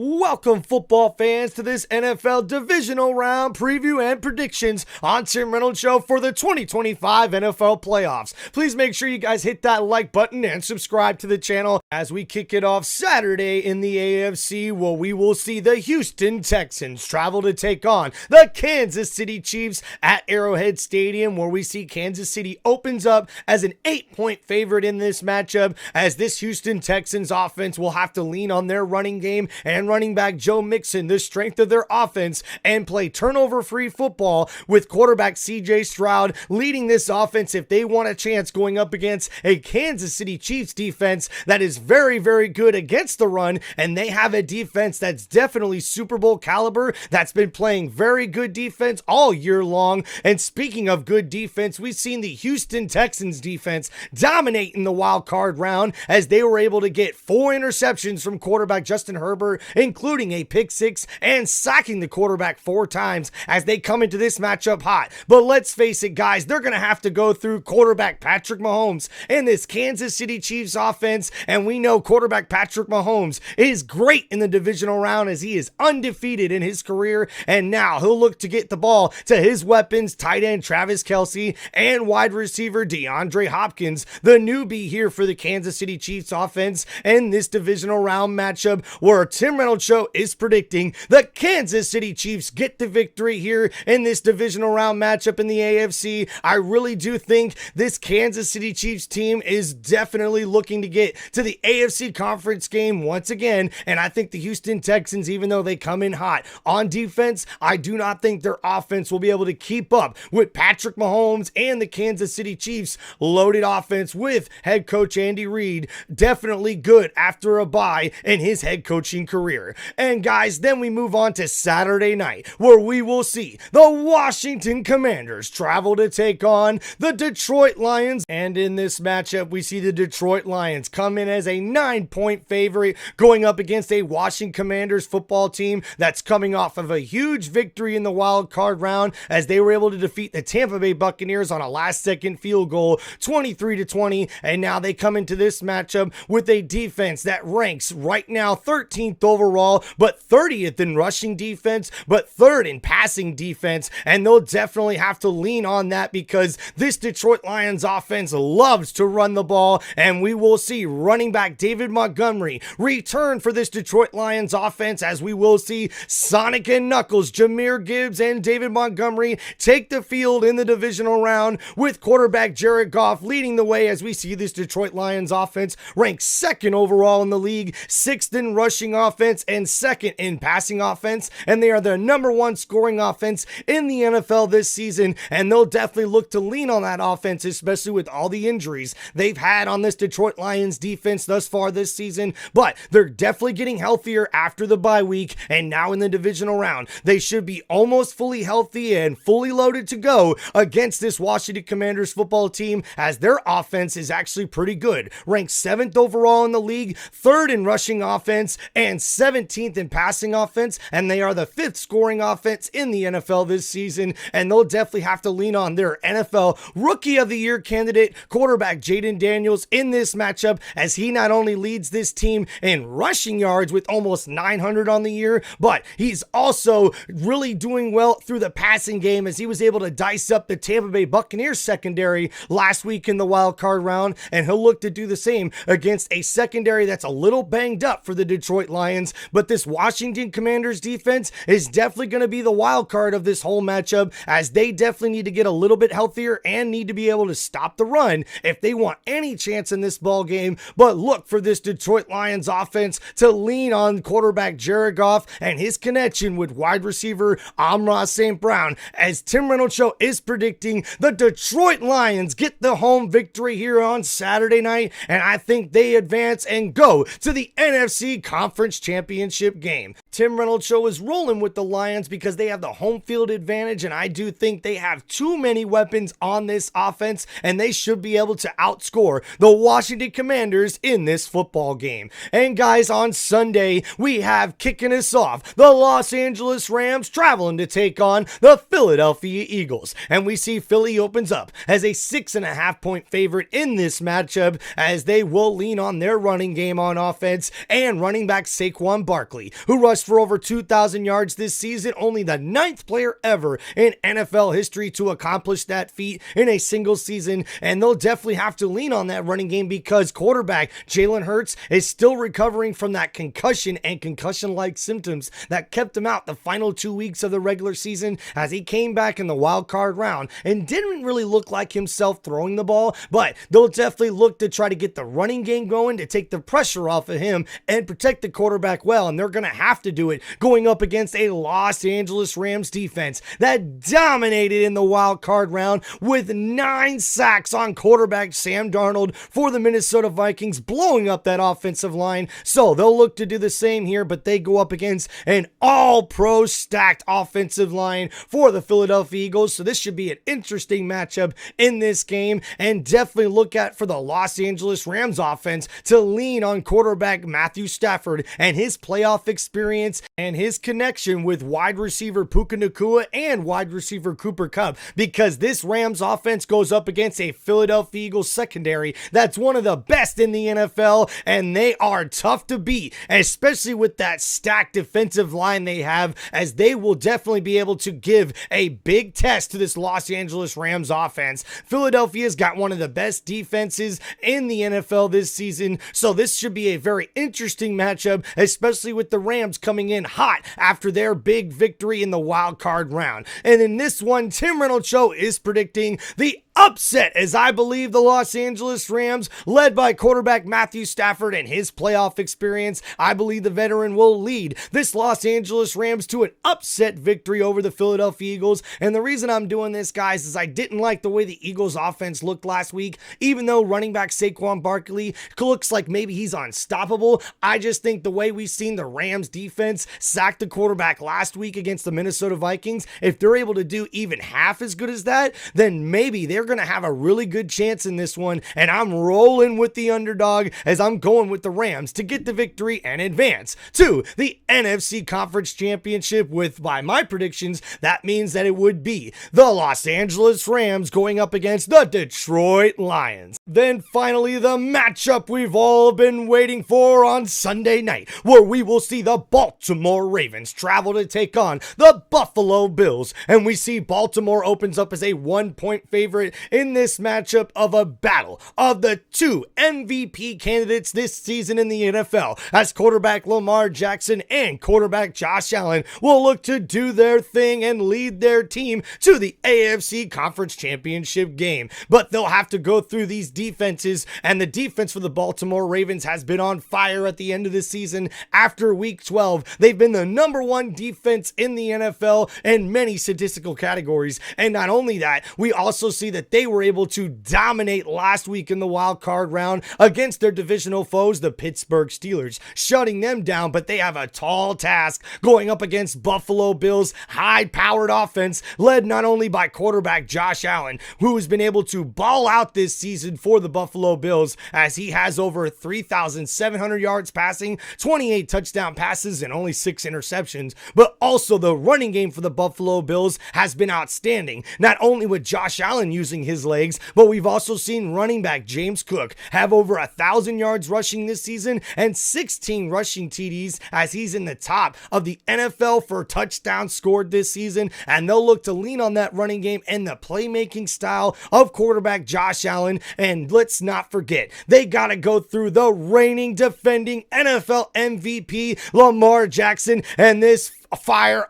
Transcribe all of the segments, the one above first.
Welcome, football fans, to this NFL Divisional Round preview and predictions on Tim Reynolds Show for the 2025 NFL Playoffs. Please make sure you guys hit that like button and subscribe to the channel as we kick it off Saturday in the AFC, where we will see the Houston Texans travel to take on the Kansas City Chiefs at Arrowhead Stadium, where we see Kansas City opens up as an 8-point favorite in this matchup, as this Houston Texans offense will have to lean on their running game and running back Joe Mixon, the strength of their offense, and play turnover-free football with quarterback CJ Stroud leading this offense if they want a chance going up against a Kansas City Chiefs defense that is very, very good against the run, and they have a defense that's definitely Super Bowl caliber, that's been playing very good defense all year long. And speaking of good defense, we've seen the Houston Texans defense dominate in the wild card round as they were able to get 4 interceptions from quarterback Justin Herbert, including a pick 6, and sacking the quarterback 4 times as they come into this matchup hot. But let's face it, guys, they're going to have to go through quarterback Patrick Mahomes and this Kansas City Chiefs offense, and we know quarterback Patrick Mahomes is great in the divisional round as he is undefeated in his career, and now he'll look to get the ball to his weapons, tight end Travis Kelce and wide receiver DeAndre Hopkins, the newbie here for the Kansas City Chiefs offense, and this divisional round matchup where Tim Reynolds Show is predicting the Kansas City Chiefs get the victory here in this divisional round matchup in the AFC. I really do think this Kansas City Chiefs team is definitely looking to get to the AFC conference game once again, and I think the Houston Texans, even though they come in hot on defense, I do not think their offense will be able to keep up with Patrick Mahomes and the Kansas City Chiefs loaded offense with head coach Andy Reid, definitely good after a bye in his head coaching career. And guys, then we move on to Saturday night, where we will see the Washington Commanders travel to take on the Detroit Lions. And in this matchup, we see the Detroit Lions come in as a 9-point favorite going up against a Washington Commanders football team that's coming off of a huge victory in the wild card round as they were able to defeat the Tampa Bay Buccaneers on a last-second field goal, 23-20. And now they come into this matchup with a defense that ranks right now 13th overall, but 30th in rushing defense, but 3rd in passing defense, and they'll definitely have to lean on that because this Detroit Lions offense loves to run the ball, and we will see running back David Montgomery return for this Detroit Lions offense, as we will see Sonic and Knuckles, Jahmyr Gibbs, and David Montgomery take the field in the divisional round with quarterback Jared Goff leading the way as we see this Detroit Lions offense ranked 2nd overall in the league, 6th in rushing offense, and 2nd in passing offense, and they are the number 1 scoring offense in the NFL this season, and they'll definitely look to lean on that offense, especially with all the injuries they've had on this Detroit Lions defense thus far this season. But they're definitely getting healthier after the bye week, and now in the divisional round, they should be almost fully healthy and fully loaded to go against this Washington Commanders football team, as their offense is actually pretty good, ranked 7th overall in the league, 3rd in rushing offense, and 17th in passing offense, and they are the 5th scoring offense in the NFL this season, and they'll definitely have to lean on their NFL Rookie of the Year candidate, quarterback Jaden Daniels, in this matchup, as he not only leads this team in rushing yards with almost 900 on the year, but he's also really doing well through the passing game as he was able to dice up the Tampa Bay Buccaneers secondary last week in the wild card round, and he'll look to do the same against a secondary that's a little banged up for the Detroit Lions. But this Washington Commanders defense is definitely going to be the wild card of this whole matchup, as they definitely need to get a little bit healthier and need to be able to stop the run if they want any chance in this ball game. But look for this Detroit Lions offense to lean on quarterback Jared Goff and his connection with wide receiver Amon-Ra St. Brown, as Tim Reynolds Show is predicting the Detroit Lions get the home victory here on Saturday night, and I think they advance and go to the NFC Conference Championship game. Tim Reynolds Show is rolling with the Lions because they have the home field advantage, and I do think they have too many weapons on this offense, and they should be able to outscore the Washington Commanders in this football game. And guys, on Sunday, we have kicking us off the Los Angeles Rams traveling to take on the Philadelphia Eagles. And we see Philly opens up as a 6.5-point favorite in this matchup, as they will lean on their running game on offense and running back Saquon Barkley, who rushed for over 2,000 yards this season, only the 9th player ever in NFL history to accomplish that feat in a single season. And they'll definitely have to lean on that running game because quarterback Jalen Hurts is still recovering from that concussion and concussion-like symptoms that kept him out the final 2 weeks of the regular season, as he came back in the wild card round and didn't really look like himself throwing the ball. But they'll definitely look to try to get the running game going to take the pressure off of him and protect the quarterback well, and they're going to have to do it going up against a Los Angeles Rams defense that dominated in the wild card round with 9 sacks on quarterback Sam Darnold for the Minnesota Vikings, blowing up that offensive line. So they'll look to do the same here, but they go up against an all-pro stacked offensive line for the Philadelphia Eagles. So this should be an interesting matchup in this game, and definitely look at for the Los Angeles Rams offense to lean on quarterback Matthew Stafford and his playoff experience and his connection with wide receiver Puka Nacua and wide receiver Cooper Kupp, because this Rams offense goes up against a Philadelphia Eagles secondary that's one of the best in the NFL, and they are tough to beat, especially with that stacked defensive line they have, as they will definitely be able to give a big test to this Los Angeles Rams offense. Philadelphia's got one of the best defenses in the NFL this season, so this should be a very interesting matchup, especially with the Rams coming in hot after their big victory in the wild card round. And in this one, Tim Reynolds Show is predicting the upset, as I believe the Los Angeles Rams, led by quarterback Matthew Stafford and his playoff experience, I believe the veteran will lead this Los Angeles Rams to an upset victory over the Philadelphia Eagles. And the reason I'm doing this, guys, is I didn't like the way the Eagles offense looked last week. Even though running back Saquon Barkley looks like maybe he's unstoppable, I just think the way we've seen the Rams defense sack the quarterback last week against the Minnesota Vikings, if they're able to do even half as good as that, then maybe they're going to have a really good chance in this one. And I'm rolling with the underdog, as I'm going with the Rams to get the victory and advance to the NFC Conference Championship with, by my predictions, that means that it would be the Los Angeles Rams going up against the Detroit Lions. Then finally, the matchup we've all been waiting for on Sunday night, where we will see the Baltimore Ravens travel to take on the Buffalo Bills. And we see Baltimore opens up as a 1-point favorite in this matchup of a battle of the 2 MVP candidates this season in the NFL, as quarterback Lamar Jackson and quarterback Josh Allen will look to do their thing and lead their team to the AFC Conference Championship game. But they'll have to go through these defenses, and the defense for the Baltimore Ravens has been on fire at the end of the season. After week 12, they've been the #1 defense in the NFL in many statistical categories. And not only that, we also see that they were able to dominate last week in the wild card round against their divisional foes, the Pittsburgh Steelers, shutting them down. But they have a tall task going up against Buffalo Bills' high-powered offense, led not only by quarterback Josh Allen, who has been able to ball out this season for the Buffalo Bills, as he has over 3,700 yards passing, 28 touchdown passes, and only 6 interceptions. But also the running game for the Buffalo Bills has been outstanding, not only with Josh Allen using his legs, but we've also seen running back James Cook have over 1,000 yards rushing this season and 16 rushing TDs, as he's in the top of the NFL for touchdowns scored this season. And they'll look to lean on that running game and the playmaking style of quarterback Josh Allen. And let's not forget, they got to go through the reigning defending NFL MVP Lamar Jackson and this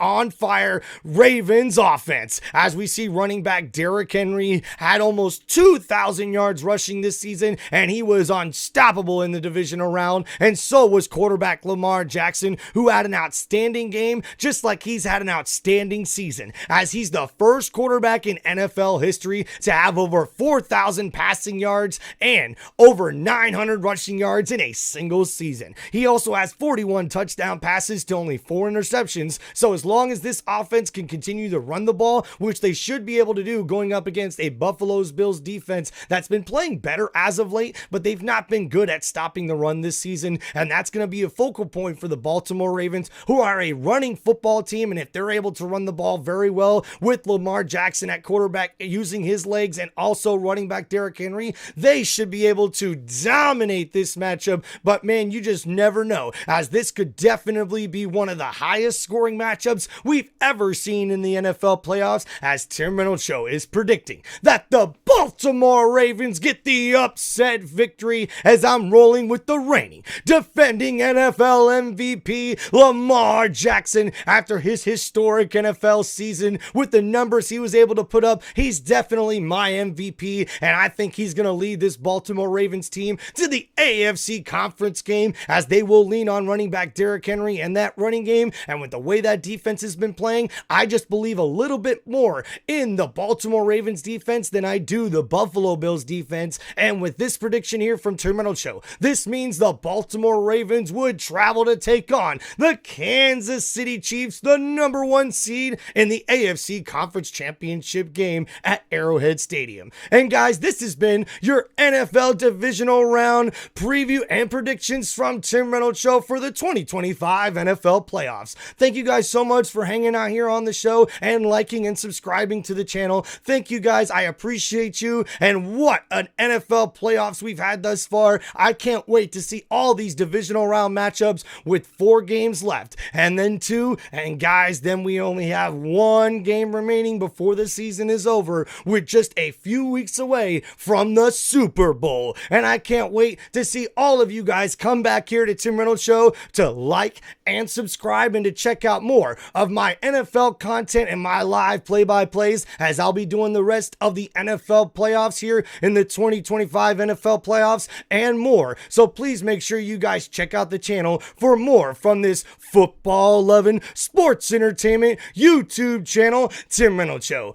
on fire Ravens offense, as we see running back Derrick Henry had almost 2,000 yards rushing this season, and he was unstoppable in the divisional round. And so was quarterback Lamar Jackson, who had an outstanding game, just like he's had an outstanding season, as he's the first quarterback in NFL history to have over 4,000 passing yards and over 900 rushing yards in a single season. He also has 41 touchdown passes to only 4 interceptions Ravens. So as long as this offense can continue to run the ball, which they should be able to do going up against a Buffalo Bills defense that's been playing better as of late, but they've not been good at stopping the run this season, and that's going to be a focal point for the Baltimore Ravens, who are a running football team, and if they're able to run the ball very well with Lamar Jackson at quarterback using his legs and also running back Derrick Henry, they should be able to dominate this matchup. But man, you just never know, as this could definitely be one of the highest scoring matchups we've ever seen in the NFL playoffs, as Tim Reynolds Show is predicting that the Baltimore Ravens get the upset victory, as I'm rolling with the reigning, defending NFL MVP Lamar Jackson. After his historic NFL season with the numbers he was able to put up, he's definitely my MVP, and I think he's going to lead this Baltimore Ravens team to the AFC Conference game, as they will lean on running back Derrick Henry and that running game. And with the way that defense has been playing, I just believe a little bit more in the Baltimore Ravens defense than I do the Buffalo Bills defense. And with this prediction here from Tim Reynolds Show, this means the Baltimore Ravens would travel to take on the Kansas City Chiefs, the number 1 seed in the AFC Conference Championship game at Arrowhead Stadium. And guys, this has been your NFL Divisional Round preview and predictions from Tim Reynolds Show for the 2025 NFL playoffs. Thank you guys so much for hanging out here on the show and liking and subscribing to the channel. Thank you guys. I appreciate you. And what an NFL playoffs we've had thus far. I can't wait to see all these divisional round matchups with 4 games left and then 2. And guys, then we only have 1 game remaining before the season is over, with just a few weeks away from the Super Bowl. And I can't wait to see all of you guys come back here to Tim Reynolds Show to like and subscribe and to check out more of my NFL content and my live play-by-plays, as I'll be doing the rest of the NFL playoffs here in the 2025 NFL playoffs and more. So please make sure you guys check out the channel for more from this football-loving, sports entertainment YouTube channel, Tim Reynolds Show.